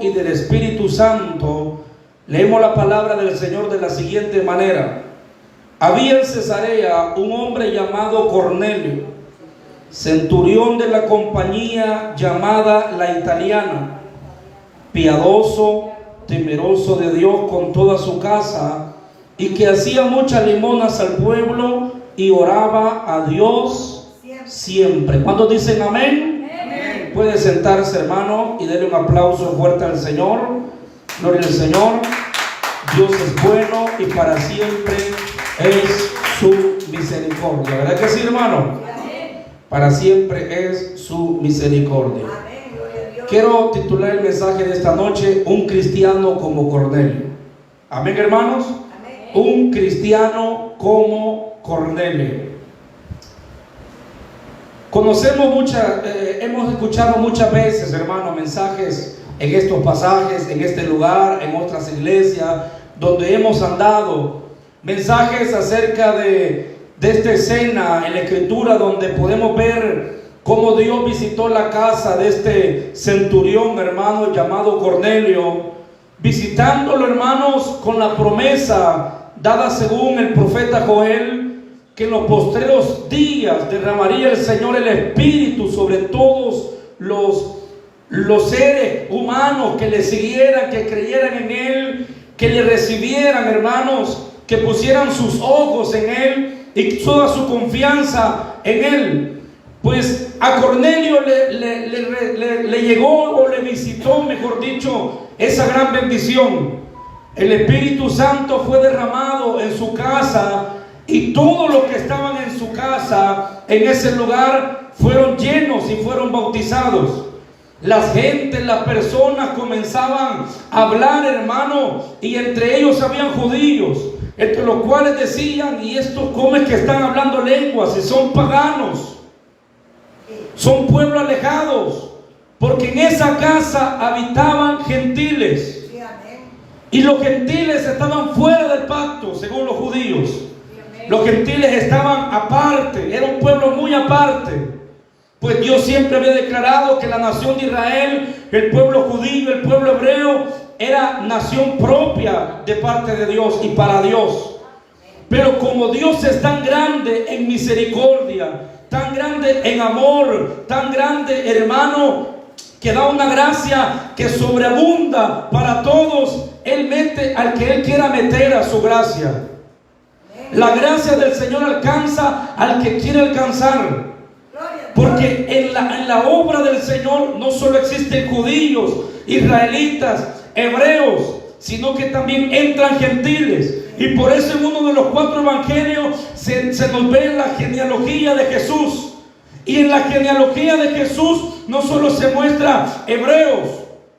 y del Espíritu Santo, leemos la palabra del Señor de la siguiente manera. Había en Cesarea un hombre llamado Cornelio, centurión de la compañía llamada La Italiana, piadoso, temeroso de Dios con toda su casa, y que hacía muchas limonas al pueblo y oraba a Dios siempre. ¿Cuántos dicen amén? Amén. Puede sentarse, hermano, y darle un aplauso fuerte al Señor. Gloria al Señor. Dios es bueno y para siempre es su misericordia. ¿Verdad que sí, hermano? Amén. Para siempre es su misericordia. Amén. Gloria a Dios. Quiero titular el mensaje de esta noche: un cristiano como Cornelio. Amén, hermanos. Amén. Un cristiano como Cornelio. Hemos escuchado muchas veces, hermano, mensajes en estos pasajes, en este lugar, en otras iglesias donde hemos andado, mensajes acerca de esta escena en la Escritura, donde podemos ver cómo Dios visitó la casa de este centurión, hermano, llamado Cornelio, visitándolo, hermanos, con la promesa dada según el profeta Joel, que en los postreros días derramaría el Señor el Espíritu sobre todos los seres humanos que le siguieran, que creyeran en Él, que le recibieran, hermanos, que pusieran sus ojos en Él y toda su confianza en Él. Pues a Cornelio le llegó, o le visitó, mejor dicho, esa gran bendición. El Espíritu Santo fue derramado en su casa, y todos los que estaban en su casa, en ese lugar, fueron llenos y fueron bautizados. Las gentes, las personas comenzaban a hablar, hermano, y entre ellos habían judíos, entre los cuales decían: ¿y estos cómo es que están hablando lenguas? Si son paganos, son pueblos alejados, porque en esa casa habitaban gentiles, y los gentiles estaban fuera del pacto, según los judíos. Los gentiles estaban aparte, era un pueblo muy aparte. Pues Dios siempre había declarado que la nación de Israel, el pueblo judío, el pueblo hebreo, era nación propia de parte de Dios y para Dios. Pero como Dios es tan grande en misericordia, tan grande en amor, tan grande, hermano, que da una gracia que sobreabunda para todos, Él mete al que Él quiera meter a su gracia. La gracia del Señor alcanza al que quiere alcanzar. Porque en la obra del Señor no solo existen judíos, israelitas, hebreos, sino que también entran gentiles. Y por eso en uno de los 4 evangelios se nos ve la genealogía de Jesús. Y en la genealogía de Jesús no solo se muestra hebreos,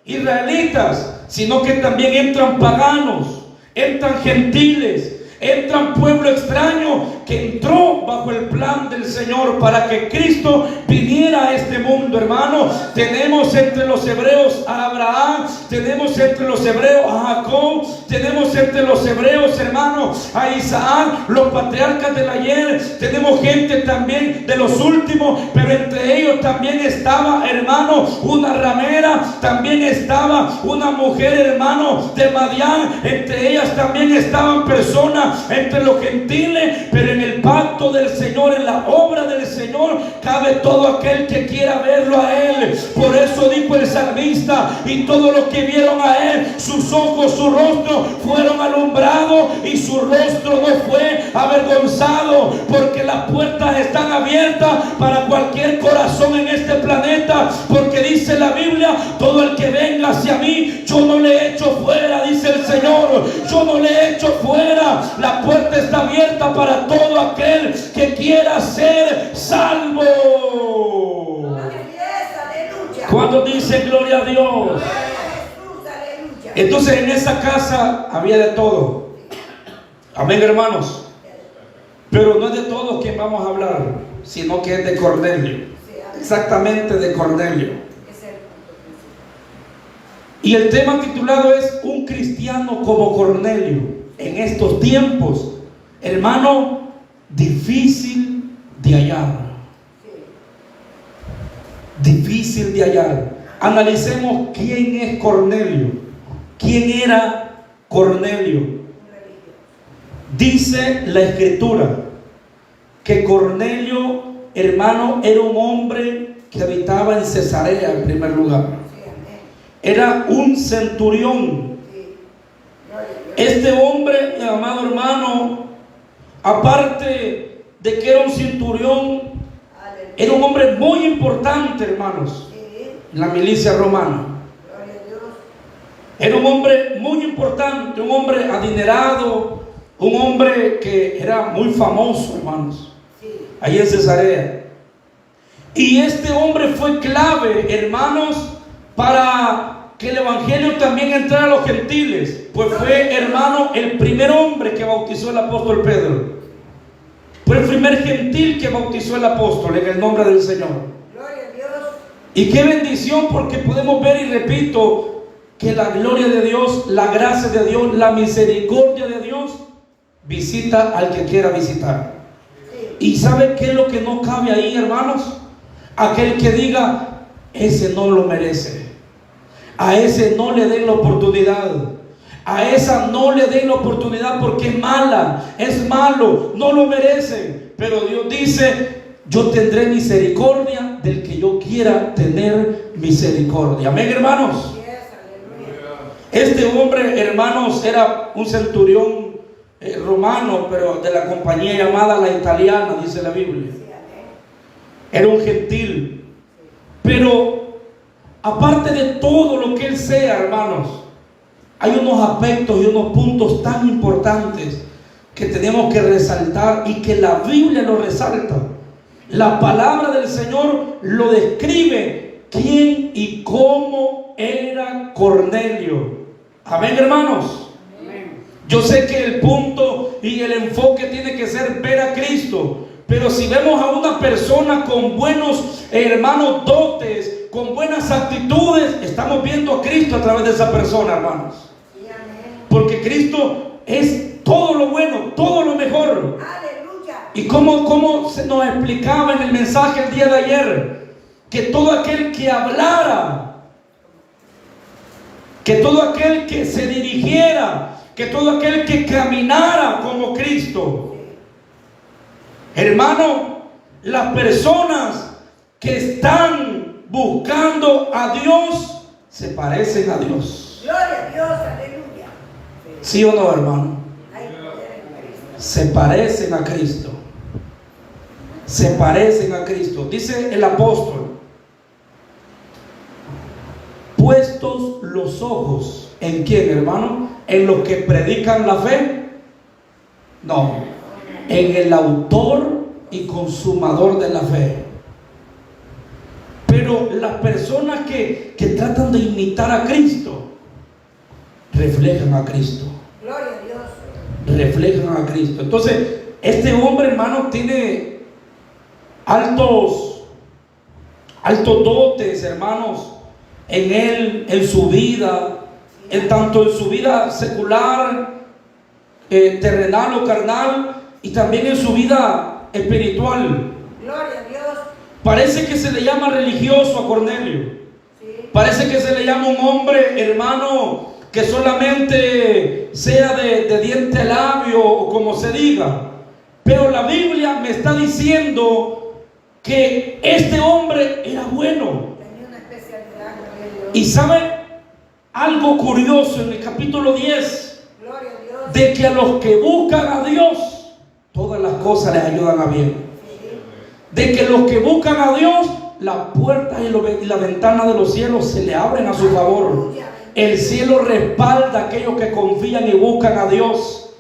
israelitas, sino que también entran paganos, entran gentiles, entran pueblo extraño que entró bajo el plan del Señor para que Cristo viniera a este mundo, hermano. Tenemos entre los hebreos a Abraham, tenemos entre los hebreos a Jacob, tenemos entre los hebreos, hermano, a Isaac, los patriarcas del ayer. Tenemos gente también de los últimos, pero entre ellos también estaba, hermano, una ramera, también estaba una mujer, hermano, de Madián. Entre ellas también estaban personas entre los gentiles, pero en el pacto del Señor, en la obra del Señor, cabe todo aquel que quiera verlo a Él. Por eso dijo el salmista: y todos los que vieron a Él, sus ojos, su rostro fueron alumbrados, y su rostro no fue avergonzado, porque las puertas están abiertas para cualquier corazón en este planeta, porque dice la Biblia: todo el que venga hacia mí, yo no le echo fuera, dice el Señor, yo no le echo fuera. La puerta está abierta para todo aquel que quiera ser salvo. Cuando dice gloria a Dios. Entonces en esa casa había de todo. Amén, hermanos. Pero no es de todos quien vamos a hablar, sino que es de Cornelio. Exactamente, de Cornelio. Y el tema titulado es: un cristiano como Cornelio. En estos tiempos, hermano, difícil de hallar. Difícil de hallar. analicemos quién es Cornelio. ¿Quién era Cornelio? Dice la Escritura que Cornelio, hermano, era un hombre que habitaba en Cesarea en primer lugar. Era un centurión. Este hombre, mi amado hermano, aparte de que era un centurión, era un hombre muy importante, hermanos, en la milicia romana. Era un hombre muy importante, un hombre adinerado, un hombre que era muy famoso, hermanos, ahí en Cesarea. Y este hombre fue clave, hermanos, para que el evangelio también entrara a los gentiles, pues fue, hermano, el primer hombre que bautizó el apóstol Pedro. Fue el primer gentil que bautizó el apóstol en el nombre del Señor. Gloria a Dios. Y qué bendición, porque podemos ver, y repito, que la gloria de Dios, la gracia de Dios, la misericordia de Dios visita al que quiera visitar. ¿Y sabe qué es lo que no cabe ahí, hermanos? Aquel que diga, ese no lo merece, a ese no le den la oportunidad, a esa no le den la oportunidad porque es mala, es malo, no lo merece. Pero Dios dice, yo tendré misericordia del que yo quiera tener misericordia. Amén, hermanos. Este hombre, hermanos, era un centurión romano, pero de la compañía llamada la italiana, dice la Biblia. Era un gentil. Pero aparte de todo lo que él sea, hermanos, hay unos aspectos y unos puntos tan importantes que tenemos que resaltar, y que la Biblia lo resalta. La palabra del Señor lo describe, quién y cómo era Cornelio. Amén, hermanos. Yo sé que el punto y el enfoque tiene que ser ver a Cristo, pero si vemos a una persona con buenos, hermanos, dotes, con buenas actitudes, estamos viendo a Cristo a través de esa persona, hermanos. Porque Cristo es todo lo bueno, todo lo mejor. Aleluya. Y como se nos explicaba en el mensaje el día de ayer, que todo aquel que hablara, que todo aquel que se dirigiera, que todo aquel que caminara como Cristo, hermano, las personas que están buscando a Dios se parecen a Dios. Gloria a Dios, aleluya. ¿Sí o no, hermano? Se parecen a Cristo. Se parecen a Cristo. Dice el apóstol, puestos los ojos, ¿en quién, hermano? ¿En los que predican la fe? No, en el autor y consumador de la fe. Pero las personas que tratan de imitar a Cristo reflejan a Cristo. Gloria a Dios. Reflejan a Cristo. Entonces, este hombre, hermano, tiene altos dotes, hermanos, en él, en su vida, tanto en su vida secular, terrenal o carnal, y también en su vida espiritual. Gloria a Dios. Parece que se le llama religioso a Cornelio. Sí. Parece que se le llama un hombre, hermano, que solamente sea de diente labio, o como se diga. Pero la Biblia me está diciendo que este hombre era bueno. Tenía una especialidad. Y sabe algo curioso en el capítulo 10, gloria a Dios, de que a los que buscan a Dios, todas las cosas les ayudan a bien. De que los que buscan a Dios, las puertas y la ventana de los cielos se le abren a su favor. El cielo respalda a aquellos que confían y buscan a Dios.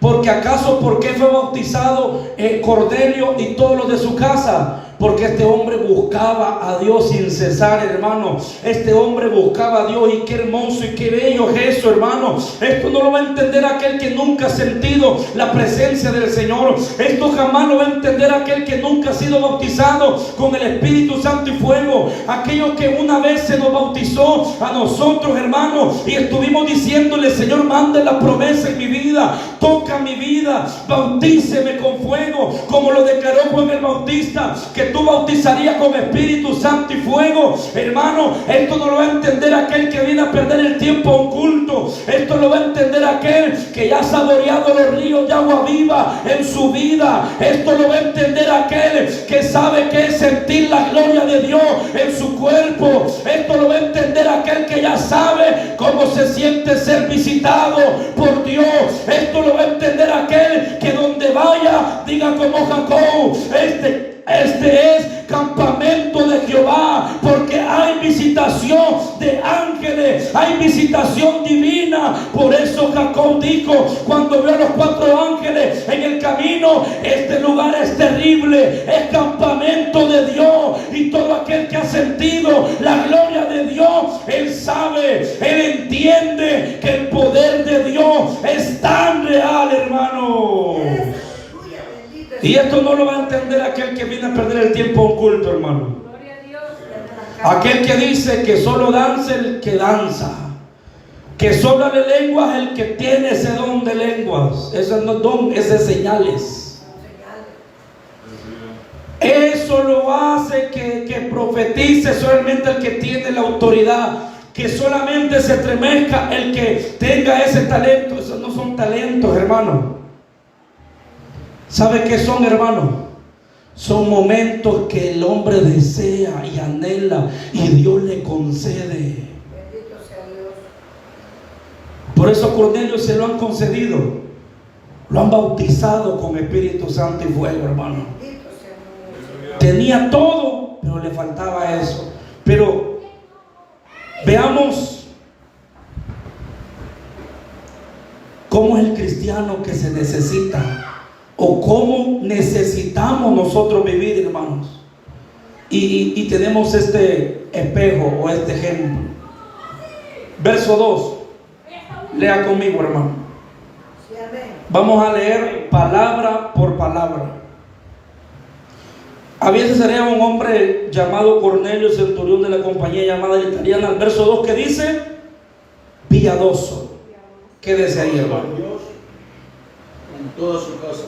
Porque acaso, ¿por qué fue bautizado Cornelio y todos los de su casa? Porque este hombre buscaba a Dios sin cesar, hermano. Este hombre buscaba a Dios, y qué hermoso y qué bello es eso, hermano. Esto no lo va a entender aquel que nunca ha sentido la presencia del Señor. Esto jamás lo va a entender aquel que nunca ha sido bautizado con el Espíritu Santo y fuego. Aquellos que una vez se nos bautizó a nosotros, hermano, y estuvimos diciéndole, Señor, mande la promesa en mi vida. toca mi vida, bautíceme con fuego, como lo declaró Juan el Bautista, que tú bautizarías con Espíritu Santo y fuego. Hermano, esto no lo va a entender aquel que viene a perder el tiempo a un culto. Esto lo va a entender aquel que ya ha saboreado los ríos de agua viva en su vida. Esto lo va a entender aquel que sabe que es sentir la gloria de Dios en su cuerpo. Esto lo va a entender aquel que ya sabe cómo se siente ser visitado por Dios. Esto lo va a entender aquel que donde vaya diga como Jacob: este es campamento de Jehová, porque hay visitación de ángeles, hay visitación divina. Por eso Jacob dijo, cuando vio a los 4 ángeles en el camino: este lugar es terrible, es campamento de Dios. Y todo aquel que ha sentido la gloria de Dios, él sabe, él entiende que el poder de Dios es tan real, hermano. Y esto no lo va a entender aquel que viene a perder el tiempo a un culto, hermano. Aquel que dice que solo danza el que danza, que solo de lenguas el que tiene ese don de lenguas. Ese no es don, ese es señales. Eso lo hace que profetice solamente el que tiene la autoridad, que solamente se estremezca el que tenga ese talento. Esos no son talentos, hermano. ¿Sabe qué son, hermano? Son momentos que el hombre desea y anhela y Dios le concede. Bendito sea Dios. Por eso a Cornelio se lo han concedido. Lo han bautizado con Espíritu Santo y fuego, hermano. Tenía todo, pero le faltaba eso. Pero veamos cómo es el cristiano que se necesita, o cómo necesitamos nosotros vivir, hermanos. Y tenemos este espejo o este ejemplo. Verso 2. Lea conmigo, hermano. Vamos a leer palabra por palabra. Había sería un hombre llamado Cornelio, centurión de la compañía llamada italiana. El verso 2 que dice: piadoso. Quédese ahí, hermano. En toda su casa,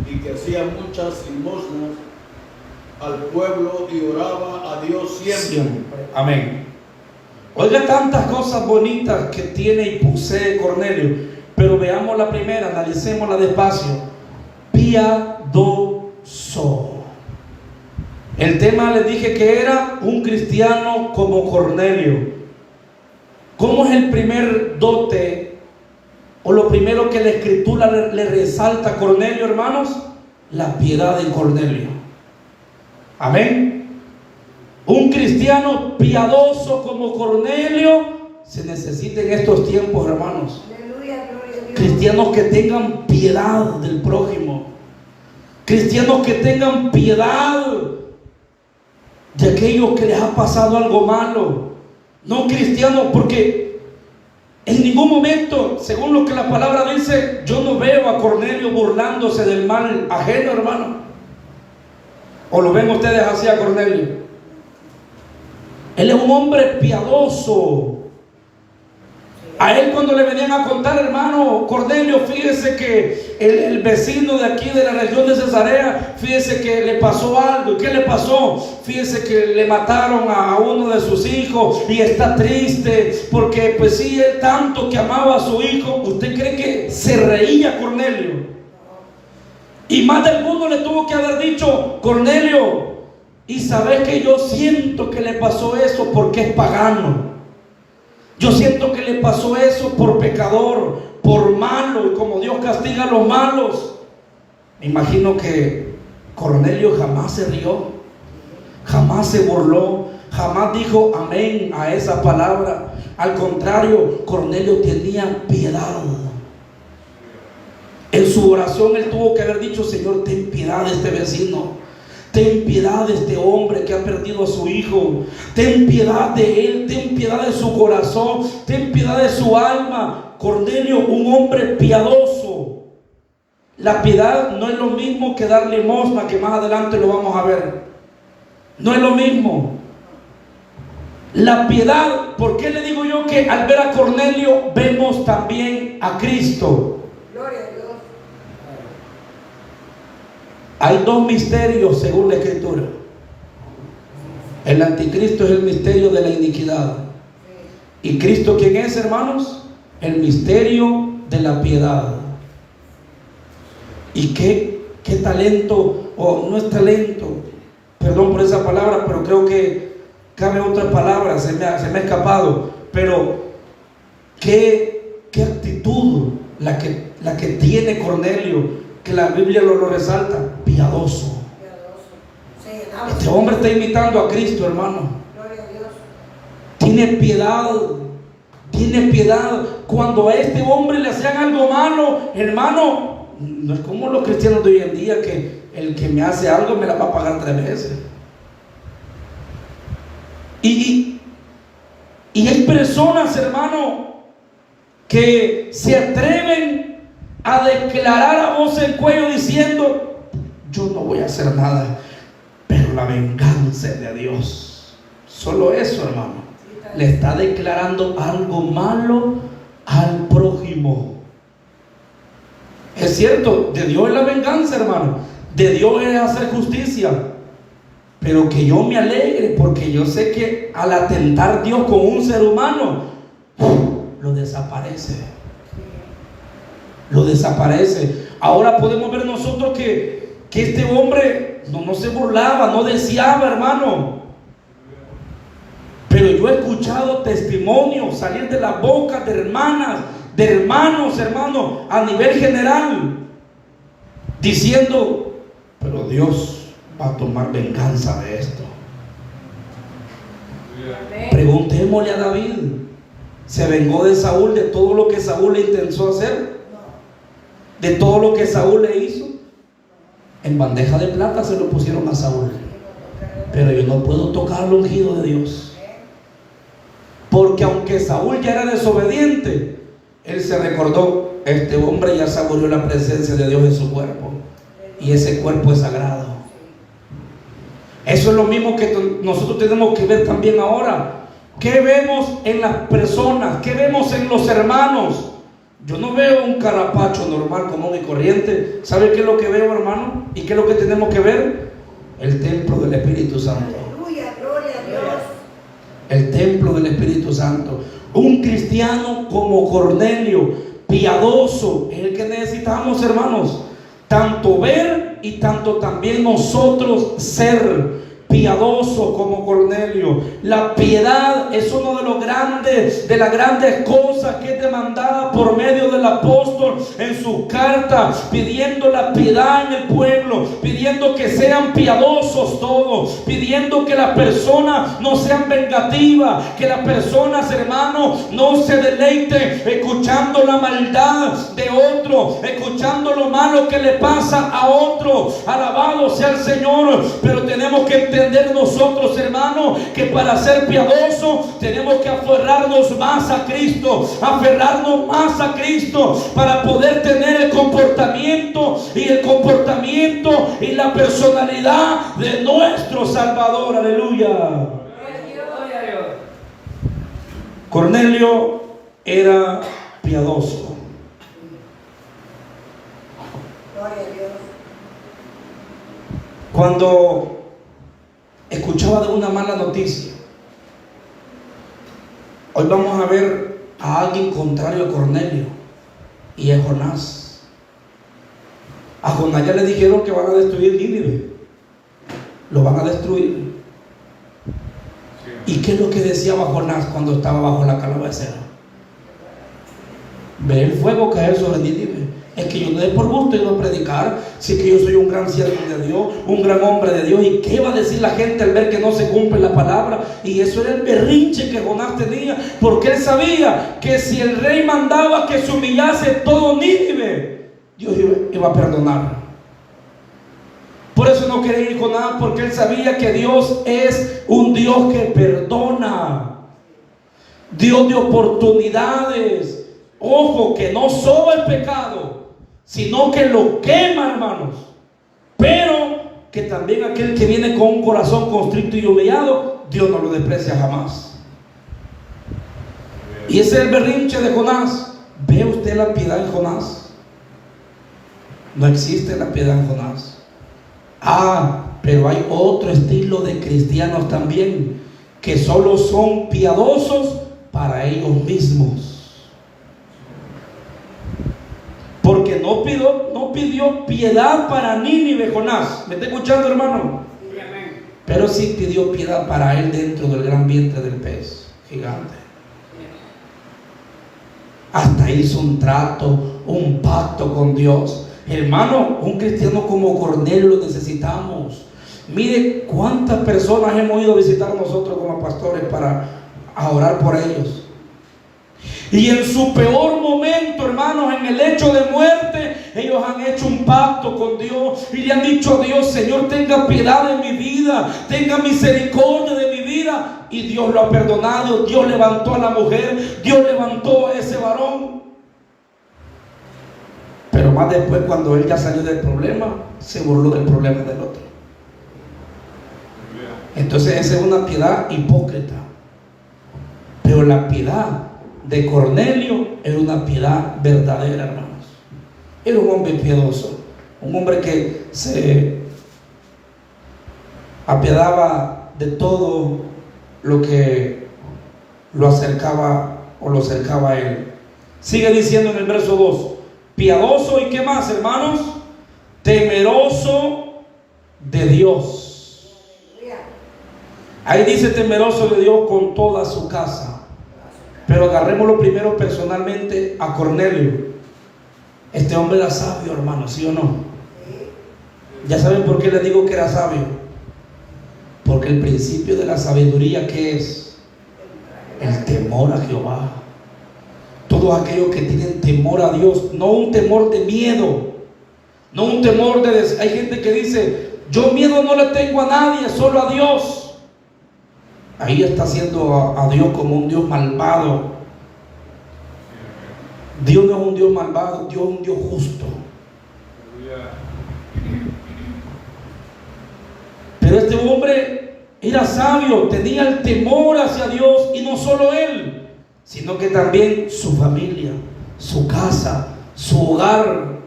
y que hacía muchas limosnas al pueblo y oraba a Dios siempre. Amén. Oiga tantas cosas bonitas que tiene y posee Cornelio, pero veamos la primera, analicémosla despacio. Piadoso. El tema les dije que era un cristiano como Cornelio. ¿Cómo es el primer dote o lo primero que la Escritura le resalta a Cornelio, hermanos? La piedad de Cornelio. Amén. Un cristiano piadoso como Cornelio se necesita en estos tiempos, hermanos. Aleluya, gloria a Dios. Cristianos que tengan piedad del prójimo. Cristianos que tengan piedad de aquellos que les ha pasado algo malo. No cristianos, porque en ningún momento, según lo que la palabra dice, yo no veo a Cornelio burlándose del mal ajeno, hermano. ¿O lo ven ustedes así a Cornelio? Él es un hombre piadoso. A él cuando le venían a contar, hermano Cornelio, fíjese que el vecino de aquí de la región de Cesarea, fíjese que le pasó algo. ¿Y qué le pasó? Fíjese que le mataron a uno de sus hijos y está triste porque pues sí, él tanto que amaba a su hijo. ¿Usted cree que se reía Cornelio? Y más de alguno le tuvo que haber dicho: Cornelio, y sabes que yo siento que le pasó eso porque es pagano. Yo siento que le pasó eso por pecador, por malo, y como Dios castiga a los malos. Me imagino que Cornelio jamás se rió, jamás se burló, jamás dijo amén a esa palabra. Al contrario, Cornelio tenía piedad. En su oración él tuvo que haber dicho: Señor, ten piedad de este vecino. Ten piedad de este hombre que ha perdido a su hijo. Ten piedad de él, ten piedad de su corazón, ten piedad de su alma. Cornelio, un hombre piadoso. La piedad no es lo mismo que dar limosna, que más adelante lo vamos a ver. No es lo mismo. La piedad, ¿por qué le digo yo que al ver a Cornelio vemos también a Cristo. Gloria a Dios. Hay dos misterios según la Escritura. El anticristo es el misterio de la iniquidad. ¿Y Cristo quién es, hermanos? El misterio de la piedad. ¿Y qué talento, o no es talento, perdón por esa palabra, pero creo que cabe otra palabra, se me ha escapado, pero qué actitud la que tiene Cornelio, que la Biblia lo resalta, piadoso. Este hombre está imitando a Cristo, hermano. Gloria a Dios. Tiene piedad. Cuando a este hombre le hacían algo malo, hermano, no es como los cristianos de hoy en día, que el que me hace algo me la va a pagar 3 veces. Y hay personas, hermano, que se atreven a declarar a voz en cuello diciendo: yo no voy a hacer nada, pero la venganza es de Dios. Solo eso, hermano. Le está declarando algo malo al prójimo. Es cierto, de Dios es la venganza, hermano. De Dios es hacer justicia. Pero que yo me alegre, porque yo sé que al atentar Dios con un ser humano, lo desaparece. Lo desaparece. Ahora podemos ver nosotros que este hombre no se burlaba, no deseaba, hermano. Pero yo he escuchado testimonios salir de la boca de hermanas, de hermanos, hermano, a nivel general, diciendo: pero Dios va a tomar venganza de esto. Preguntémosle a David, ¿se vengó de Saúl, de todo lo que Saúl le intentó hacer? De todo lo que Saúl le hizo. En bandeja de plata se lo pusieron a Saúl. Pero yo no puedo tocar al ungido de Dios, porque aunque Saúl ya era desobediente, él se recordó: este hombre ya saboreó la presencia de Dios en su cuerpo, y ese cuerpo es sagrado. Eso es lo mismo que nosotros tenemos que ver también ahora. ¿Qué vemos en las personas? ¿Qué vemos en los hermanos? Yo no veo un carapacho normal, común y corriente. ¿Sabe qué es lo que veo, hermano? ¿Y qué es lo que tenemos que ver? El templo del Espíritu Santo. Aleluya, gloria a Dios. El templo del Espíritu Santo. Un cristiano como Cornelio, piadoso, es el que necesitamos, hermanos. Tanto ver y tanto también nosotros ser piadoso como Cornelio. La piedad es uno de las grandes cosas que es demandada por medio del apóstol en sus cartas, pidiendo la piedad en el pueblo, pidiendo que sean piadosos todos, pidiendo que las personas no sean vengativas, que las personas, hermanos, no se deleiten escuchando la maldad de otro, escuchando lo malo que le pasa a otro. Alabado sea el Señor. Pero tenemos que entender nosotros, hermanos, que para ser piadosos tenemos que aferrarnos más a Cristo, para poder tener el comportamiento y la personalidad de nuestro Salvador. Aleluya. Cornelio era piadoso. Cuando escuchaba de una mala noticia, hoy vamos a ver a alguien contrario a Cornelio, y es Jonás. A Jonás ya le dijeron que van a destruir Nínive, lo van a destruir. ¿Y qué es lo que decía Jonás cuando estaba bajo la calabacera? Ve el fuego caer sobre Nínive. Es que yo no he por gusto ido a predicar, si es que yo soy un gran siervo de Dios, un gran hombre de Dios. ¿Y qué va a decir la gente al ver que no se cumple la palabra? Y eso era el berrinche que Jonás tenía, porque él sabía que si el rey mandaba que se humillase todo Nínive, Dios iba a perdonar. Por eso no quería ir Jonás, porque él sabía que Dios es un Dios que perdona, Dios de oportunidades. Ojo, que no soba el pecado, sino que lo quema, hermanos. Pero que también aquel que viene con un corazón constricto y humillado, Dios no lo desprecia jamás. Y ese es el berrinche de Jonás. ¿Ve usted la piedad en Jonás? No existe la piedad en Jonás. Pero hay otro estilo de cristianos también, que solo son piadosos para ellos mismos. Porque no pidió piedad para Nínive, Jonás. ¿Me está escuchando, hermano? Pero sí pidió piedad para él dentro del gran vientre del pez gigante. Hasta hizo un trato, un pacto con Dios. Hermano, un cristiano como Cornelio lo necesitamos. Mire cuántas personas hemos ido a visitar nosotros como pastores para orar por ellos. Y en su peor momento, hermanos, en el lecho de muerte, ellos han hecho un pacto con Dios y le han dicho a Dios: Señor, tenga piedad de mi vida, tenga misericordia de mi vida. Y Dios lo ha perdonado. Dios levantó a la mujer, Dios levantó a ese varón. Pero más después, cuando él ya salió del problema, se burló del problema del otro. Entonces esa es una piedad hipócrita. Pero la piedad de Cornelio era una piedad verdadera, hermanos. Era un hombre piadoso, un hombre que se apiadaba de todo lo que lo acercaba o lo acercaba a él. Sigue diciendo en el verso 2: piadoso, y qué más, hermanos, temeroso de Dios. Ahí dice temeroso de Dios con toda su casa. Pero agarrémoslo primero personalmente a Cornelio. Este hombre era sabio, hermano, ¿sí o no? Ya saben por qué les digo que era sabio. Porque el principio de la sabiduría, ¿qué es? El temor a Jehová. Todos aquellos que tienen temor a Dios, no un temor de miedo, no un temor de... Hay gente que dice: yo miedo no le tengo a nadie, solo a Dios. Ahí está haciendo a Dios como un Dios malvado. Dios no es un Dios malvado, Dios es un Dios justo. Pero este hombre era sabio, tenía el temor hacia Dios, y no solo él, sino que también su familia, su casa, su hogar.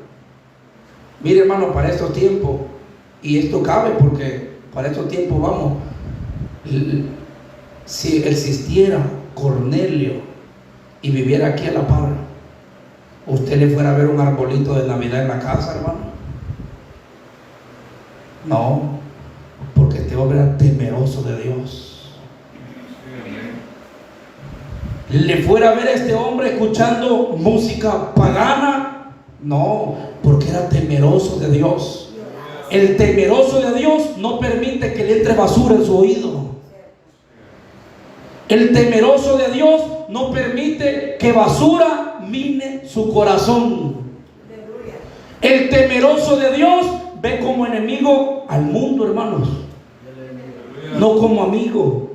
Mire, hermano, para estos tiempos, y esto cabe porque para estos tiempos vamos, si existiera Cornelio y viviera aquí a la par, ¿usted le fuera a ver un arbolito de Navidad en la casa, hermano? No, porque este hombre era temeroso de Dios. ¿Le fuera a ver a este hombre escuchando música pagana? No, porque era temeroso de Dios. El temeroso de Dios no permite que le entre basura en su oído. El temeroso de Dios no permite que basura mine su corazón. El temeroso de Dios ve como enemigo al mundo, hermanos, no como amigo.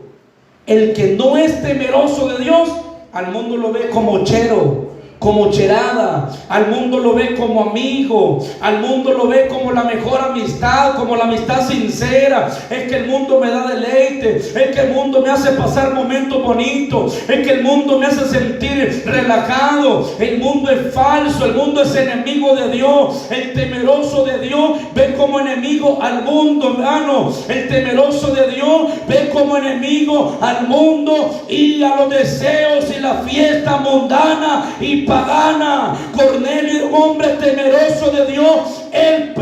El que no es temeroso de Dios, al mundo lo ve como chero, como cherada, al mundo lo ve como amigo, al mundo lo ve como la mejor amistad, como la amistad sincera. Es que el mundo me da deleite, es que el mundo me hace pasar momentos bonitos, es que el mundo me hace sentir relajado. El mundo es falso, el mundo es enemigo de Dios. El temeroso de Dios ve como enemigo al mundo, hermano. El temeroso de Dios ve como enemigo al mundo y a los deseos y la fiesta mundana y pagana. Cornelio era un hombre temeroso de Dios. Él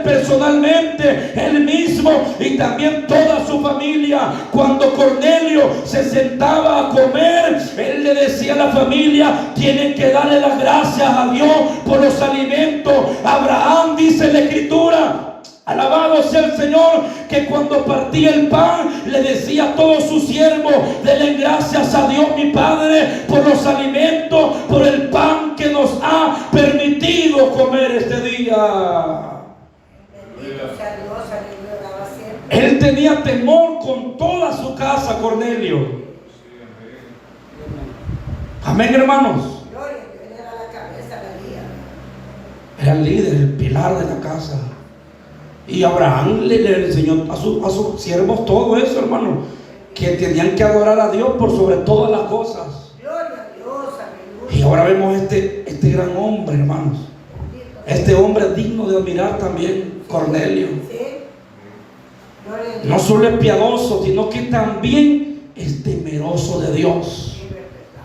personalmente, él mismo y también toda su familia. Cuando Cornelio se sentaba a comer, él le decía a la familia: tienen que darle las gracias a Dios por los alimentos. Abraham, dice la Escritura, alabado sea el Señor, que cuando partía el pan le decía a todos sus siervos: denle gracias a Dios mi Padre por los alimentos, por el pan que nos ha permitido comer este día. Bendito sea Dios, aleluya, daba siempre. Él tenía temor con toda su casa, Cornelio. Amén, hermanos. Gloria, que él era la cabeza, la guía. Era el líder, el pilar de la casa. Y Abraham le enseñó a sus siervos todo eso, hermano, que tenían que adorar a Dios por sobre todas las cosas. Gloria a Dios. ahora vemos este gran hombre, hermanos. Este hombre digno de admirar también, Cornelio. No solo es piadoso, sino que también es temeroso de Dios.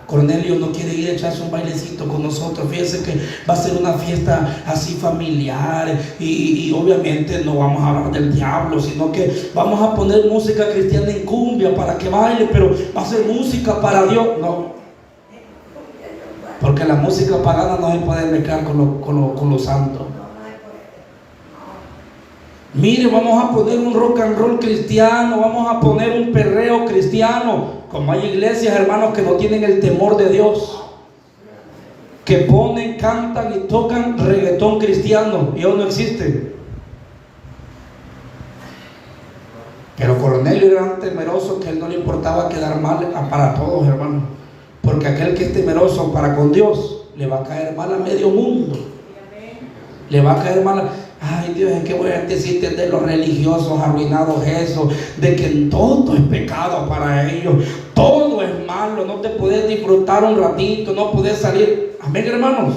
Cornelio no quiere ir a echarse un bailecito con nosotros. Fíjense que va a ser una fiesta así familiar y obviamente no vamos a hablar del diablo, sino que vamos a poner música cristiana en cumbia para que baile, pero va a ser música para Dios. No, porque la música pagana no se puede mezclar con lo santo. Mire, vamos a poner un rock and roll cristiano, vamos a poner un perreo cristiano. Como hay iglesias, hermanos, que no tienen el temor de Dios, que ponen, cantan y tocan reggaetón cristiano, y aún no existe. Pero Cornelio era tan temeroso que a él no le importaba quedar mal para todos, hermanos, porque aquel que es temeroso para con Dios le va a caer mal a medio mundo. Le va a caer mal. Ay, Dios, es que voy a decirte de los religiosos arruinados eso, de que todo es pecado para ellos, todo es malo, no te puedes disfrutar un ratito, no puedes salir. Amén, hermanos.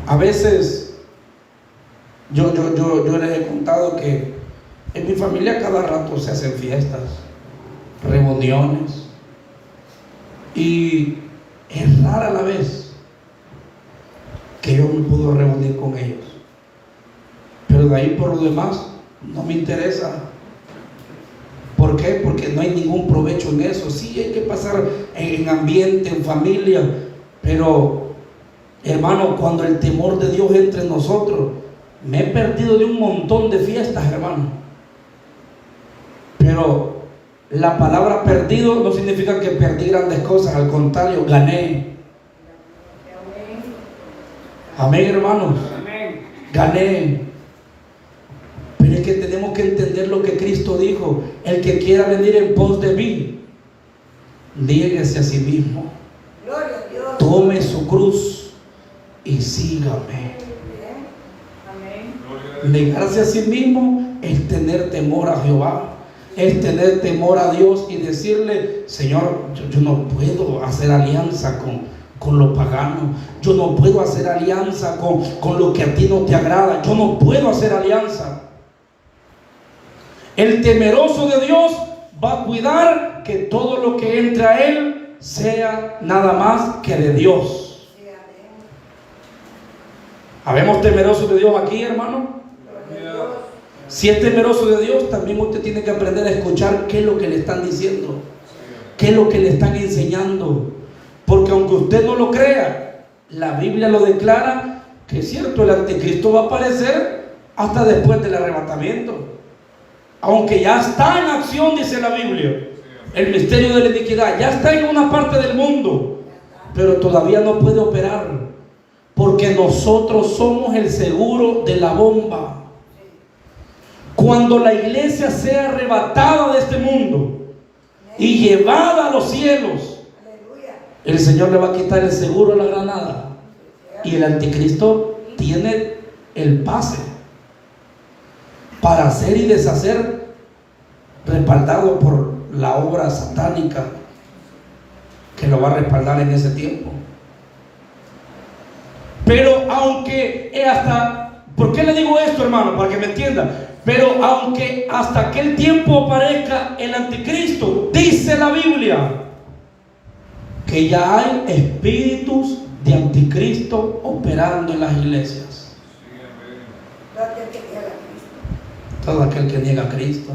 A veces yo les he contado que en mi familia cada rato se hacen fiestas, reuniones, y es rara la vez que yo me puedo reunir con ellos, pero de ahí por lo demás no me interesa. ¿Por qué? Porque no hay ningún provecho en eso. Sí, hay que pasar en ambiente, en familia, pero hermano, cuando el temor de Dios entre en nosotros, me he perdido de un montón de fiestas, hermano. Pero la palabra perdido no significa que perdí grandes cosas, al contrario, gané. Amén, hermanos. Amén. Gané. Pero es que tenemos que entender lo que Cristo dijo: el que quiera venir en pos de mí, niéguese a sí mismo, tome su cruz y sígame. Negarse a sí mismo es tener temor a Jehová, es tener temor a Dios y decirle: Señor, yo no puedo hacer alianza con lo pagano, yo no puedo hacer alianza con lo que a ti no te agrada, yo no puedo hacer alianza. El temeroso de Dios va a cuidar que todo lo que entre a él sea nada más que de Dios. ¿Habemos temerosos de Dios aquí, hermano? Si es temeroso de Dios, también usted tiene que aprender a escuchar qué es lo que le están diciendo, qué es lo que le están enseñando. Porque aunque usted no lo crea, la Biblia lo declara que es cierto, el anticristo va a aparecer hasta después del arrebatamiento. Aunque ya está en acción, dice la Biblia, el misterio de la iniquidad ya está en una parte del mundo, pero todavía no puede operar, porque nosotros somos el seguro de la bomba. Cuando la iglesia sea arrebatada de este mundo y llevada a los cielos, el Señor le va a quitar el seguro a la granada, y el anticristo tiene el pase para hacer y deshacer, respaldado por la obra satánica que lo va a respaldar en ese tiempo. Pero aunque ¿por qué le digo esto, hermano? Para que me entienda. Pero aunque hasta aquel tiempo aparezca el anticristo, dice la Biblia que ya hay espíritus de anticristo operando en las iglesias. Todo aquel que niega a Cristo.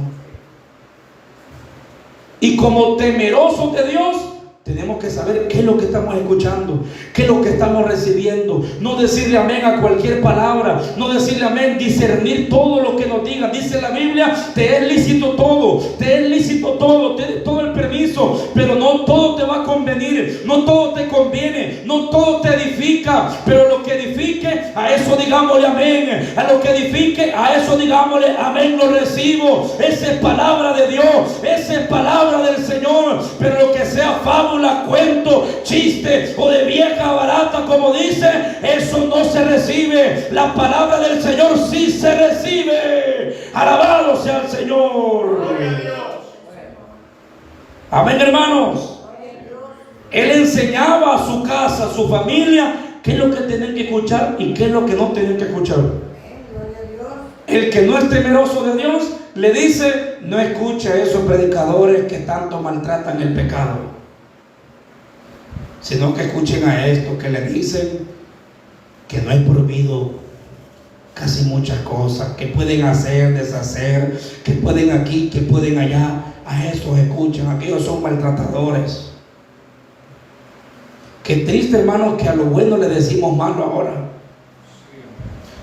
Y como temerosos de Dios, tenemos que saber qué es lo que estamos escuchando, qué es lo que estamos recibiendo. No decirle amén a cualquier palabra, no decirle amén, discernir todo lo que nos digan. Dice la Biblia: te es lícito todo, te es lícito todo, te es todo el permiso, pero no todo te va a convenir, no todo te conviene, no todo te edifica. Pero lo que edifique, a eso digámosle amén. A lo que edifique, a eso digámosle amén, lo recibo. Esa es palabra de Dios, esa es palabra del Señor. Pero lo que sea fábula, cuento, chiste o de vieja barata, como dice, eso no se recibe. La palabra del Señor sí se recibe. Alabado sea el Señor. Amén, hermanos. Gloria a Dios. Él enseñaba a su casa, a su familia, qué es lo que tenían que escuchar y qué es lo que no tenían que escuchar. Gloria a Dios. El que no es temeroso de Dios le dice: no escuche a esos predicadores que tanto maltratan el pecado, sino que escuchen a estos que le dicen que no es prohibido casi muchas cosas, que pueden hacer, deshacer, que pueden aquí, que pueden allá. A esos escuchen, aquellos son maltratadores. Qué triste, hermano, que a lo bueno le decimos malo ahora.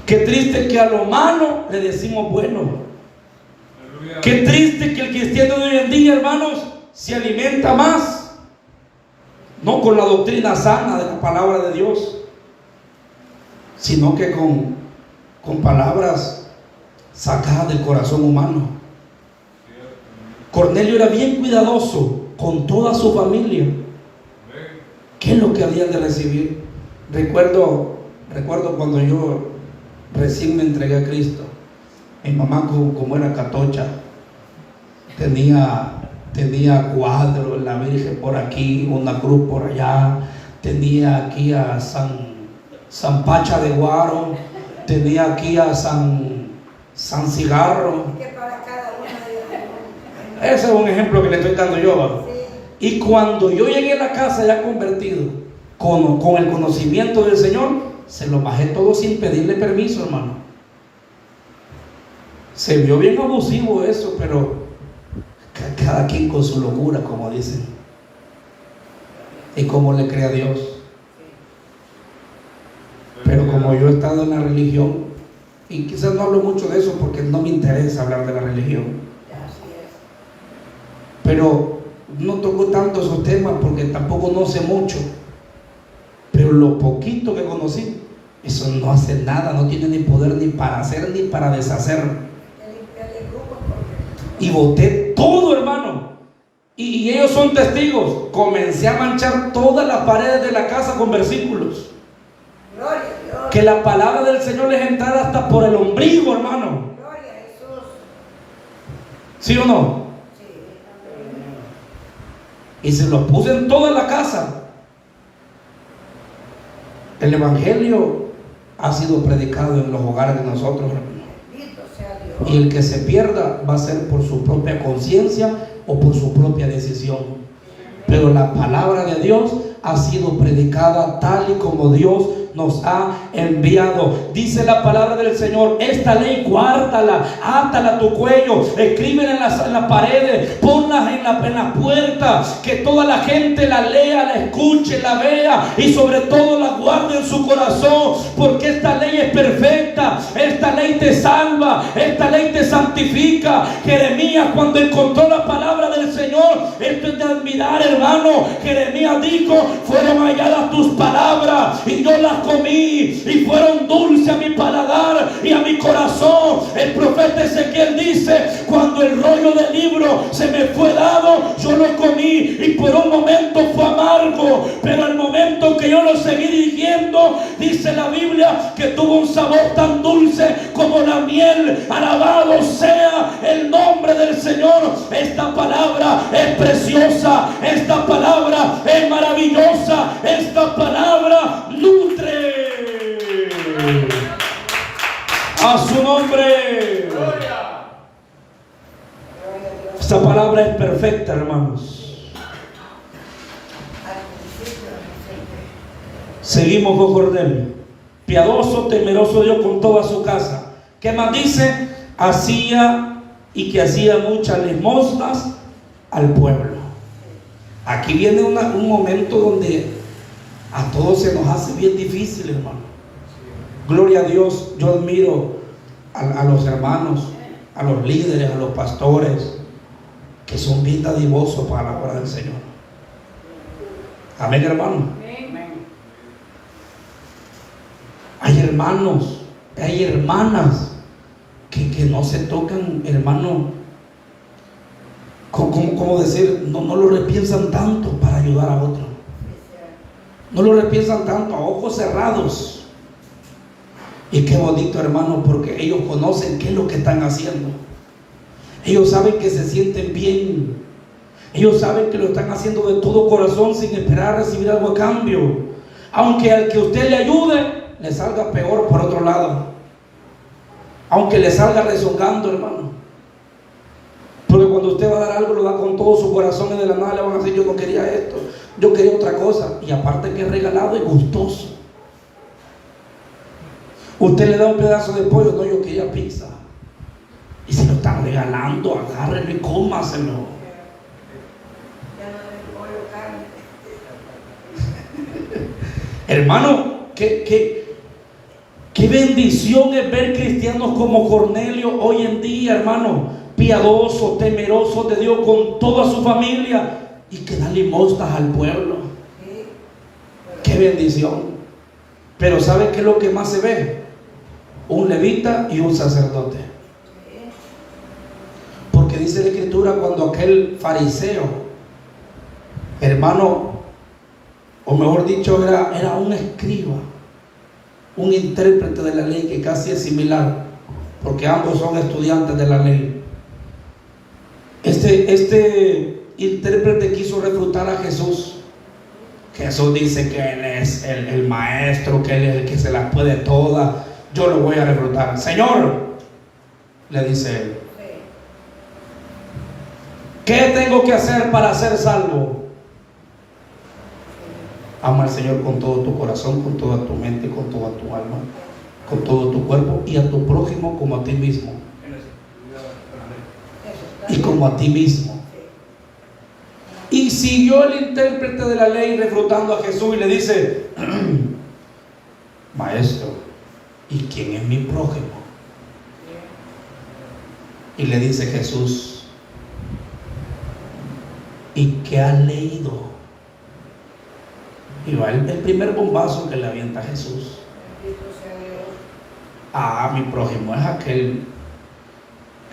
Qué triste que a lo malo le decimos bueno. Qué triste que el cristiano de hoy en día, hermanos, se alimenta más, no con la doctrina sana de la palabra de Dios, sino que con palabras sacadas del corazón humano. Cornelio era bien cuidadoso con toda su familia. ¿Qué es lo que habían de recibir? Recuerdo cuando yo recién me entregué a Cristo. Mi mamá, como era catocha, tenía cuadros, la Virgen por aquí, una cruz por allá, tenía aquí a San Pacha de Guaro, tenía aquí a San Cigarro. Que para cada uno de Ese es un ejemplo que le estoy dando yo, ¿verdad? Sí. Y cuando yo llegué a la casa ya convertido, con el conocimiento del Señor, se lo bajé todo sin pedirle permiso, hermano. Se vio bien abusivo eso, pero cada quien con su locura, como dicen, y como le cree a Dios. Pero como yo he estado en la religión, y quizás no hablo mucho de eso porque no me interesa hablar de la religión, Así es. pero no toco tanto esos temas porque tampoco no sé mucho. Pero lo poquito que conocí, eso no hace nada, no tiene ni poder ni para hacer ni para deshacer. Y boté todo, hermano. Y ellos son testigos. Comencé a manchar todas las paredes de la casa con versículos. Gloria a Dios. Que la palabra del Señor les entrara hasta por el ombligo, hermano. Gloria a Jesús. ¿Sí o no? Sí. Y se los puse en toda la casa. El Evangelio ha sido predicado en los hogares de nosotros, hermano. Bendito sea Dios. Y el que se pierda va a ser por su propia conciencia o por su propia decisión. Pero la palabra de Dios ha sido predicada tal y como Dios nos ha enviado. Dice la palabra del Señor: esta ley guárdala, átala a tu cuello, escríbela en las paredes, ponlas en la puerta, que toda la gente la lea, la escuche, la vea y sobre todo la guarde en su corazón, porque esta ley es perfecta, esta ley te salva, esta ley te santifica. Jeremías, cuando encontró la palabra del Señor, esto es de admirar, hermano. Jeremías dijo: fueron halladas tus palabras y yo las comí y fueron dulces a mi paladar y a mi corazón. El profeta Ezequiel dice: cuando el rollo del libro se me fue dado, yo lo comí y por un momento fue amargo, pero al momento que yo lo seguí dirigiendo, dice la Biblia que tuvo un sabor tan dulce como la miel. Alabado sea el nombre del Señor. Esta palabra es preciosa, esta palabra es maravillosa, esta palabra nutre. A su nombre. Esta palabra es perfecta, hermanos. Seguimos con Cornelio. Piadoso, temeroso de Dios con toda su casa. ¿Qué más dice? Hacía muchas limosnas al pueblo. Aquí viene un momento donde a todos se nos hace bien difícil, hermano. Gloria a Dios. Yo admiro a los hermanos, a los líderes, a los pastores, que son bien dadivosos para la obra del Señor. Amén, hermano. Hay hermanos, hay hermanas que no se tocan, hermano. ¿Cómo decir? No lo repiensan tanto para ayudar a otro. No lo repiensan tanto, a ojos cerrados. Y qué bonito, hermano, porque ellos conocen qué es lo que están haciendo. Ellos saben que se sienten bien. Ellos saben que lo están haciendo de todo corazón sin esperar recibir algo a cambio. Aunque al que usted le ayude, le salga peor por otro lado. Aunque le salga rezongando, hermano. Porque cuando usted va a dar algo, lo da con todo su corazón y de la nada le van a decir: yo no quería esto, yo quería otra cosa. Y aparte que es regalado y gustoso. Usted le da un pedazo de pollo: no, yo quería pizza. Y se lo están regalando, agárrenlo y cómaselo. Hermano, qué bendición es ver cristianos como Cornelio hoy en día, hermano, piadosos, temerosos de Dios con toda su familia y que da limosnas al pueblo. Qué bendición. Pero ¿sabe qué es lo que más se ve? Un levita y un sacerdote. Porque dice la Escritura, cuando aquel fariseo, hermano, o mejor dicho, era un escriba, un intérprete de la ley, que casi es similar, porque ambos son estudiantes de la ley. Este intérprete quiso refutar a Jesús. Jesús dice que Él es el maestro, que Él es el que se las puede todas. Yo lo voy a refutar. Señor, le dice él, ¿qué tengo que hacer para ser salvo? Ama al Señor con todo tu corazón, con toda tu mente, con toda tu alma, con todo tu cuerpo, y a tu prójimo como a ti mismo. Y como a ti mismo. Y siguió el intérprete de la ley refutando a Jesús y le dice: Maestro, ¿y quién es mi prójimo? Y le dice Jesús: ¿y qué has leído? Y va el primer bombazo que le avienta a Jesús. Mi prójimo es aquel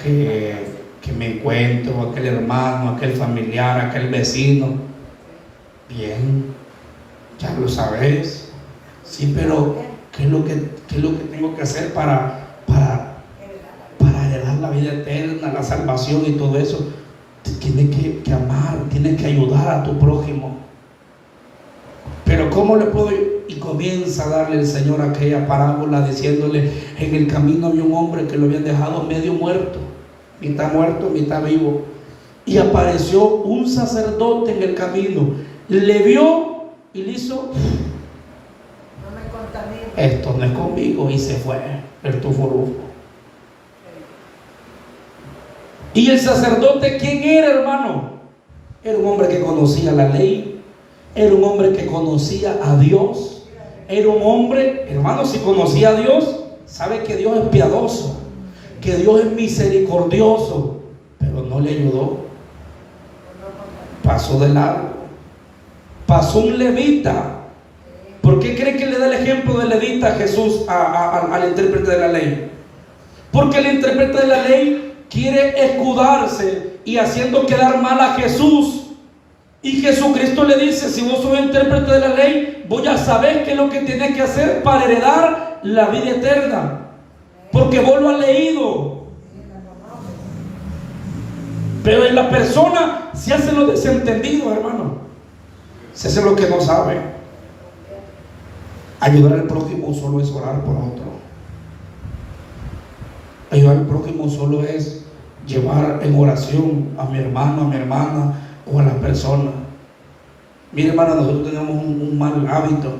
que me encuentro, aquel hermano, aquel familiar, aquel vecino. Bien, ya lo sabes. Sí, pero ¿qué es lo que tengo que hacer para heredar la vida eterna, la salvación y todo eso? Tienes que amar, tienes que ayudar a tu prójimo. Pero ¿cómo le puedo ir? Y comienza a darle el Señor aquella parábola diciéndole: en el camino había un hombre que lo habían dejado medio muerto, mitad vivo, y apareció un sacerdote en el camino, le vio y le hizo: no me contamine, esto no es conmigo, y se fue el tufurufo. Y el sacerdote, ¿quién era, hermano? Era un hombre que conocía la ley. Era un hombre que conocía a Dios. Era un hombre, hermano, si conocía a Dios, sabe que Dios es piadoso, que Dios es misericordioso, pero no le ayudó. Pasó de largo. Pasó un levita. ¿Por qué cree que le da el ejemplo de levita a Jesús al intérprete de la ley? Porque el intérprete de la ley quiere escudarse y haciendo quedar mal a Jesús. Y Jesucristo le dice: si vos sos intérprete de la ley, voy a saber qué es lo que tienes que hacer para heredar la vida eterna, porque vos lo has leído. Pero en la persona se hacen los desentendidos, hermano. Se hace lo que no sabe. Ayudar al prójimo solo es orar por otro. Ayudar al prójimo solo es llevar en oración a mi hermano, a mi hermana, o a las personas. Mire, hermano, nosotros tenemos un mal hábito,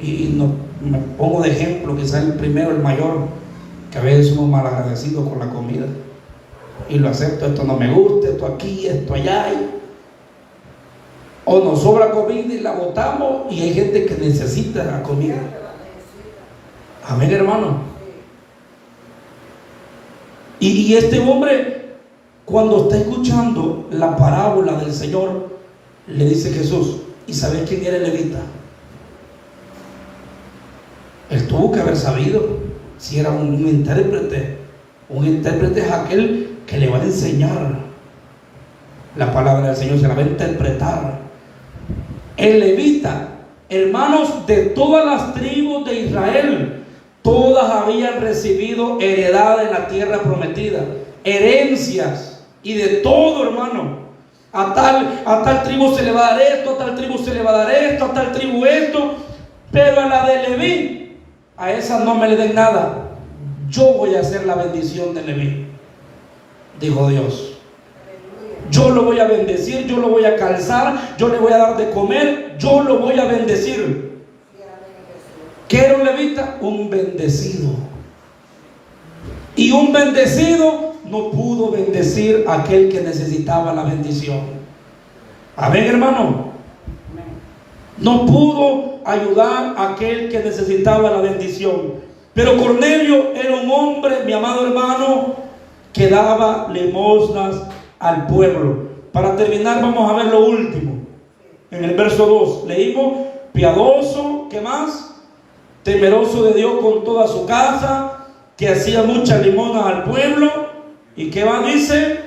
y me pongo de ejemplo, quizás el primero, el mayor, que a veces somos mal agradecidos con la comida y lo acepto: esto no me gusta, esto aquí, esto allá, o nos sobra comida y la botamos, y hay gente que necesita la comida. Amén, hermano. Y este hombre, cuando está escuchando la parábola del Señor, le dice Jesús: ¿y sabes quién era el levita? Él tuvo que haber sabido si era un intérprete. Un intérprete es aquel que le va a enseñar la palabra del Señor, se la va a interpretar. El levita, hermanos, de todas las tribus de Israel, todas habían recibido heredad en la tierra prometida, herencias y de todo, hermano. A tal tribu se le va a dar esto, a tal tribu se le va a dar esto, a tal tribu esto. Pero a la de Leví, a esa no me le den nada. Yo voy a hacer la bendición de Leví, dijo Dios. Yo lo voy a bendecir, yo lo voy a calzar, yo le voy a dar de comer, yo lo voy a bendecir. ¿Qué era un levita? Un bendecido. Y un bendecido no pudo bendecir a aquel que necesitaba la bendición. Amén, hermano. No pudo ayudar a aquel que necesitaba la bendición. Pero Cornelio era un hombre, mi amado hermano, que daba limosnas al pueblo. Para terminar, vamos a ver lo último. En el verso 2 leímos: piadoso, ¿qué más? Temeroso de Dios con toda su casa, que hacía muchas limosnas al pueblo. ¿Y qué va? Dice: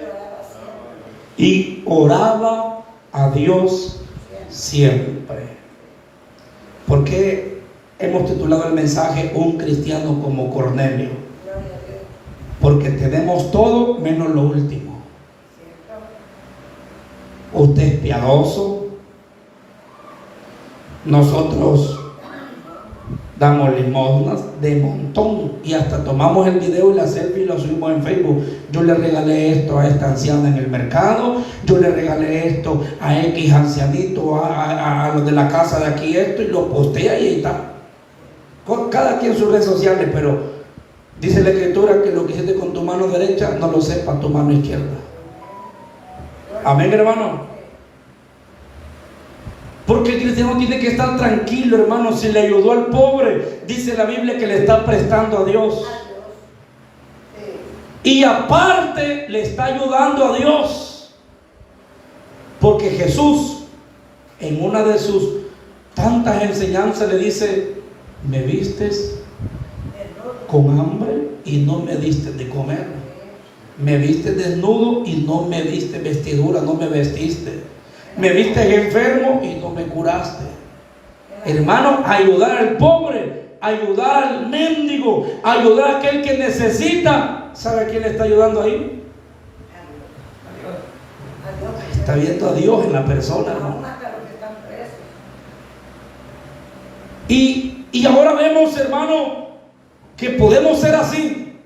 y oraba a Dios siempre. ¿Por qué hemos titulado el mensaje Un cristiano como Cornelio? Porque tenemos todo menos lo último. Usted es piadoso. Nosotros damos limosnas de montón y hasta tomamos el video y la selfie y lo subimos en Facebook. Yo le regalé esto a esta anciana en el mercado, yo le regalé esto a X ancianito, a los de la casa de aquí, esto, y lo postea y ahí está. Cada quien sus redes sociales, pero dice la Escritura que lo que hiciste con tu mano derecha no lo sepa tu mano izquierda. Amén, hermano. Porque el cristiano tiene que estar tranquilo, hermano. Si le ayudó al pobre, dice la Biblia que le está prestando a Dios. Y aparte le está ayudando a Dios. Porque Jesús, en una de sus tantas enseñanzas, le dice: me vistes con hambre y no me diste de comer. Me viste desnudo y no me diste vestidura, no me vestiste. Me viste enfermo y no me curaste. Hermano, ayudar al pobre, ayudar al mendigo, ayudar a aquel que necesita. ¿Sabe a quién le está ayudando ahí? Está viendo a Dios en la persona, hermano. Y ahora vemos, hermano, que podemos ser así.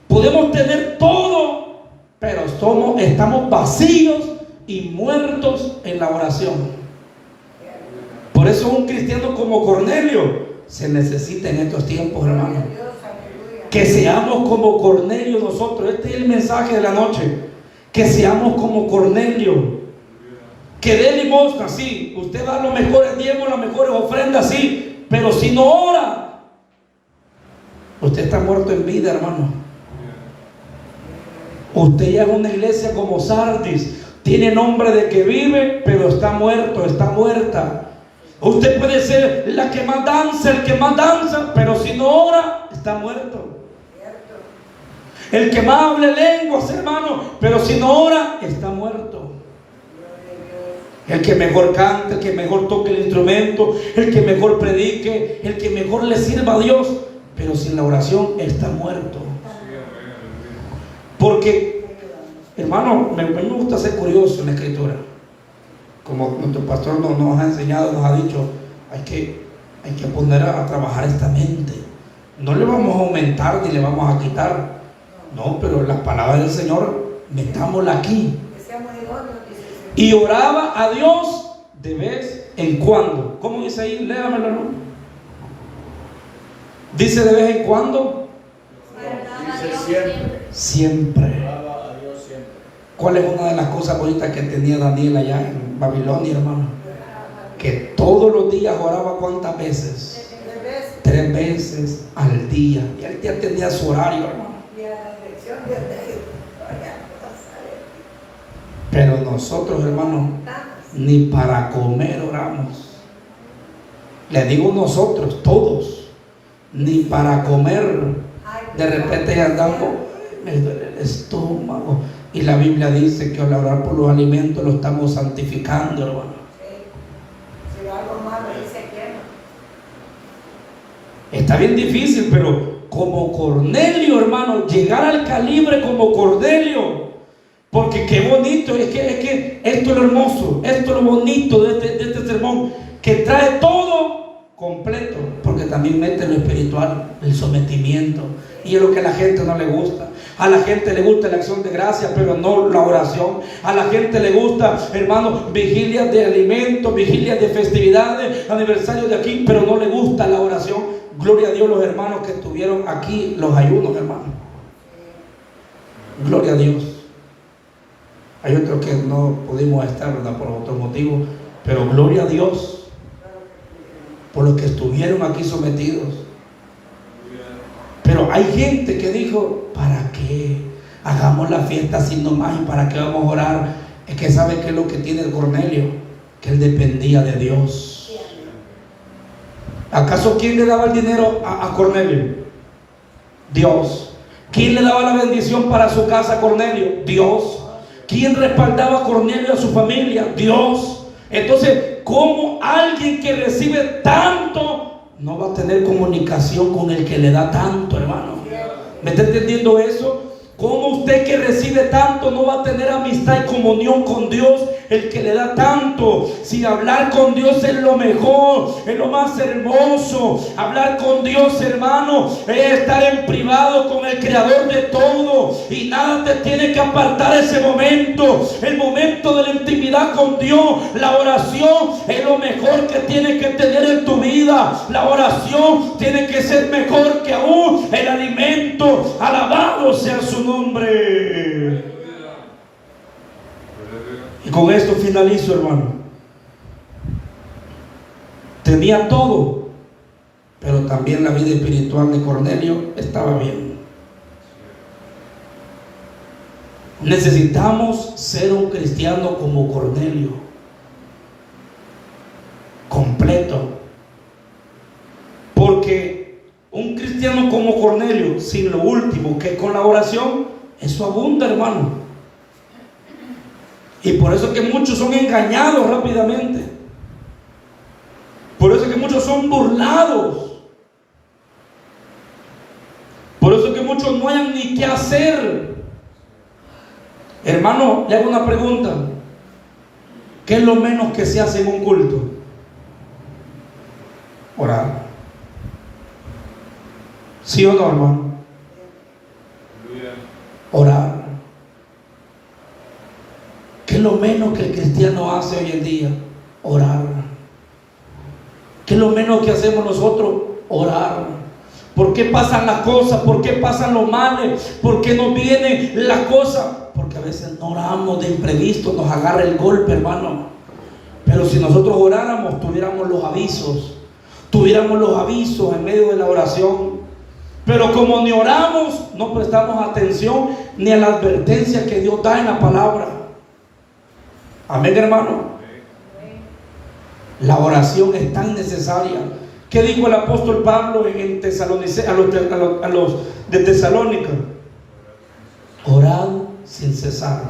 Podemos tener todo, pero estamos vacíos y muertos en la oración. Por eso un cristiano como Cornelio se necesita en estos tiempos, hermano. Que seamos como Cornelio nosotros. Este es el mensaje de la noche. Que seamos como Cornelio. Que dé limosna, sí. Usted da los mejores diezmos, las mejores ofrendas, sí. Pero si no ora, usted está muerto en vida, hermano. Usted ya es una iglesia como Sardis. Tiene nombre de que vive, pero está muerto, está muerta. Usted puede ser la que más danza, el que más danza, pero si no ora, está muerto. El que más hable lenguas, hermano, pero si no ora, está muerto. El que mejor cante, el que mejor toque el instrumento, el que mejor predique, el que mejor le sirva a Dios, pero sin la oración está muerto. Porque, hermano, me gusta ser curioso en la Escritura. Como nuestro pastor nos ha enseñado, nos ha dicho, hay que poner a trabajar esta mente. No le vamos a aumentar ni le vamos a quitar. No, pero las palabras del Señor, metámosla aquí. Y oraba a Dios de vez en cuando. ¿Cómo dice ahí? Léamelo, ¿no? Dice de vez en cuando. Dice siempre. Siempre. Oraba a Dios siempre. ¿Cuál es una de las cosas bonitas que tenía Daniel allá en Babilonia, hermano? Que todos los días oraba, ¿cuántas veces? 3 veces al día. Y él ya tenía su horario, hermano. Pero nosotros, hermano, ni para comer oramos. Le digo nosotros, todos, ni para comer. De repente andamos, me duele el estómago. Y la Biblia dice que al orar por los alimentos lo estamos santificando, hermano. Si algo malo dice que Está bien difícil, pero como Cornelio, hermano, llegar al calibre como Cornelio, Porque qué bonito, es que esto es lo hermoso, esto es lo bonito de este sermón, que trae todo completo, porque también mete lo espiritual, el sometimiento, y es lo que a la gente no le gusta. A la gente le gusta la acción de gracias, pero no la oración. A la gente le gusta, hermano, vigilias de alimentos, vigilias de festividades, aniversarios de aquí, pero no le gusta la oración. Gloria a Dios, los hermanos que estuvieron aquí, los ayunos, hermano. Gloria a Dios. Hay otros que no pudimos estar, ¿verdad?, por otros motivos, pero gloria a Dios por los que estuvieron aquí sometidos. Pero hay gente que dijo, ¿para qué? Hagamos la fiesta así nomás, ¿y para qué vamos a orar? Es que sabe qué es lo que tiene Cornelio, que él dependía de Dios. ¿Acaso quién le daba el dinero a Cornelio? Dios. ¿Quién le daba la bendición para su casa a Cornelio? Dios. ¿Quién respaldaba a Cornelio y a su familia? Dios. Entonces, ¿cómo alguien que recibe tanto no va a tener comunicación con el que le da tanto, hermano? ¿Me está entendiendo eso? ¿Cómo usted que recibe tanto no va a tener amistad y comunión con Dios, el que le da tanto? Si hablar con Dios es lo mejor, es lo más hermoso. Hablar con Dios, hermano, es estar en privado con el creador de todo, y nada te tiene que apartar ese momento, el momento de la intimidad con Dios. La oración es lo mejor que tienes que tener en tu vida. La oración tiene que ser mejor que aún el alimento. Alabado sea su nombre. Y con esto finalizo, hermano. Tenía todo, pero también la vida espiritual de Cornelio estaba bien. Necesitamos ser un cristiano como Cornelio, completo. Porque un cristiano como Cornelio, sin lo último, que con la oración, eso abunda, hermano. Y por eso es que muchos son engañados rápidamente. Por eso es que muchos son burlados. Por eso es que muchos no hayan ni qué hacer. Hermano, le hago una pregunta. ¿Qué es lo menos que se hace en un culto? Orar. ¿Sí o no, hermano? Orar. ¿Qué es lo menos que el cristiano hace hoy en día? Orar. ¿Qué es lo menos que hacemos nosotros? Orar. ¿Por qué pasan las cosas? ¿Por qué pasan los males? ¿Por qué nos viene la cosa? Porque a veces no oramos, de imprevisto nos agarra el golpe, hermano. Pero si nosotros oráramos, tuviéramos los avisos en medio de la oración. Pero como ni oramos, no prestamos atención ni a la advertencia que Dios da en la palabra. Amén, hermano. La oración es tan necesaria. ¿Qué dijo el apóstol Pablo en Tesalonicenses, a los de Tesalónica? Orad sin cesar.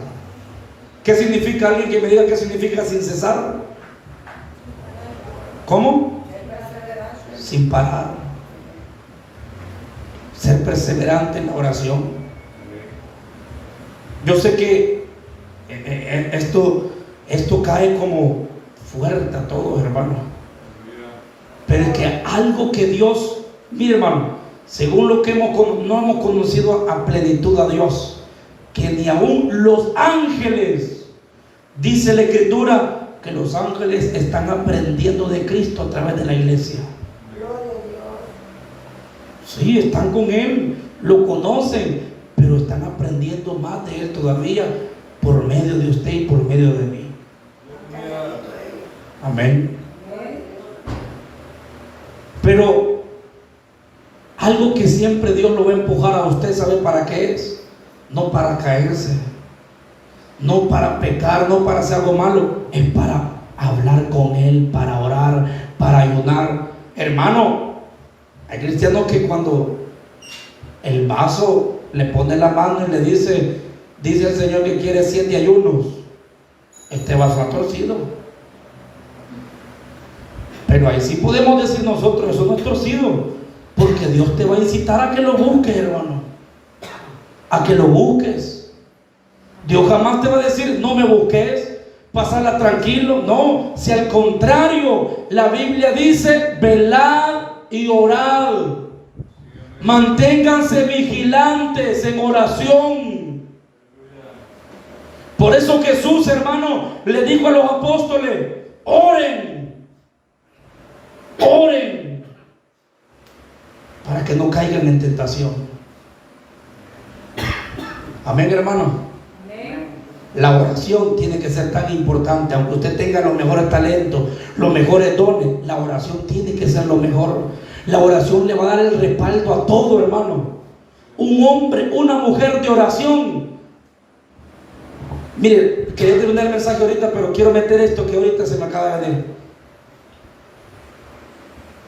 ¿Qué significa? Alguien que me diga qué significa sin cesar. ¿Cómo? Sin parar. Ser perseverante en la oración. Yo sé que esto cae como fuerte a todos, hermano. Pero es que algo que Dios, mire, hermano, según lo que no hemos conocido a plenitud a Dios, que ni aún los ángeles, dice la Escritura, que los ángeles están aprendiendo de Cristo a través de la iglesia. Sí, están con Él, lo conocen, pero están aprendiendo más de Él todavía por medio de usted y por medio de mí. Amén. Pero algo que siempre Dios lo va a empujar a usted, ¿sabe para qué es? No para caerse, no para pecar, no para hacer algo malo, es para hablar con Él, para orar, para ayunar. Hermano, hay cristianos que cuando el vaso le pone la mano y le dice el Señor que quiere 7 ayunos, este vaso ha torcido. Pero ahí sí podemos decir nosotros, eso no es torcido, porque Dios te va a incitar a que lo busques, hermano, a que lo busques. Dios jamás te va a decir, no me busques, pasarla tranquilo. No, si al contrario, la Biblia dice, velad y orad. Manténganse vigilantes en oración. Por eso Jesús, hermano, le dijo a los apóstoles, oren, oren, para que no caigan en tentación. Amén, hermano. La oración tiene que ser tan importante. Aunque usted tenga los mejores talentos, los mejores dones, la oración tiene que ser lo mejor. La oración le va a dar el respaldo a todo, hermano. Un hombre, una mujer de oración. Mire, quería terminar el mensaje ahorita, pero quiero meter esto que ahorita se me acaba de venir.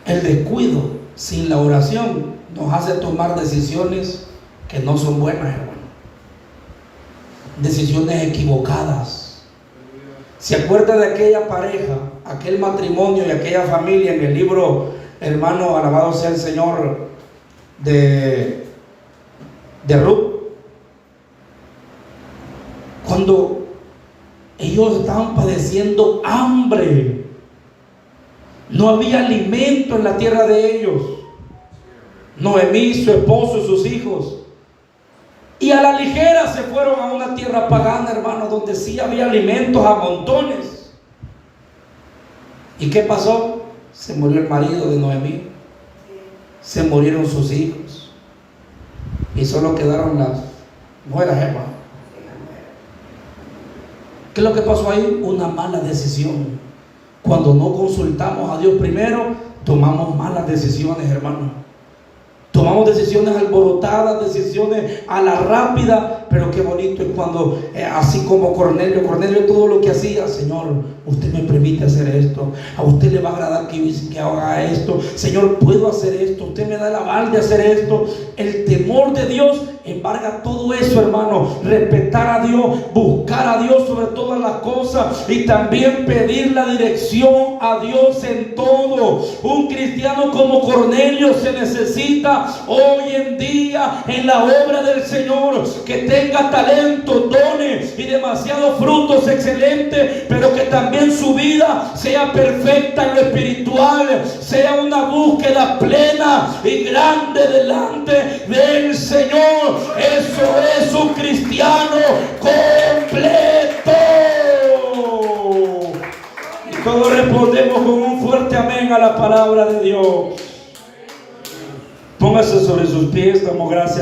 El descuido sin la oración nos hace tomar decisiones que no son buenas, hermano. Decisiones equivocadas. ¿Se acuerda de aquella pareja, aquel matrimonio y aquella familia en el libro, hermano, alabado sea el Señor, de Ruth? Cuando ellos estaban padeciendo hambre, no había alimento en la tierra de ellos. Noemí, su esposo y sus hijos, y a la ligera se fueron a una tierra pagana, hermano, donde sí había alimentos a montones. ¿Y qué pasó? Se murió el marido de Noemí, se murieron sus hijos, y solo quedaron las nueras, hermano. ¿Qué es lo que pasó ahí? Una mala decisión. Cuando no consultamos a Dios primero, tomamos malas decisiones, hermano. Tomamos decisiones alborotadas, decisiones a la rápida, pero qué bonito es cuando, así como Cornelio todo lo que hacía, Señor, usted me permite hacer esto, a usted le va a agradar que haga esto, Señor, puedo hacer esto, usted me da el aval de hacer esto. El temor de Dios embarga todo eso, hermano. Respetar a Dios, buscar a Dios sobre todas las cosas y también pedir la dirección a Dios en todo. Un cristiano como Cornelio se necesita hoy en día en la obra del Señor, que tenga talento, dones y demasiados frutos excelentes, pero que también su vida sea perfecta en lo espiritual, sea una búsqueda plena y grande delante del Señor. Eso es un cristiano completo. Y todos respondemos con un fuerte amén a la palabra de Dios. Póngase sobre sus pies, damos gracias.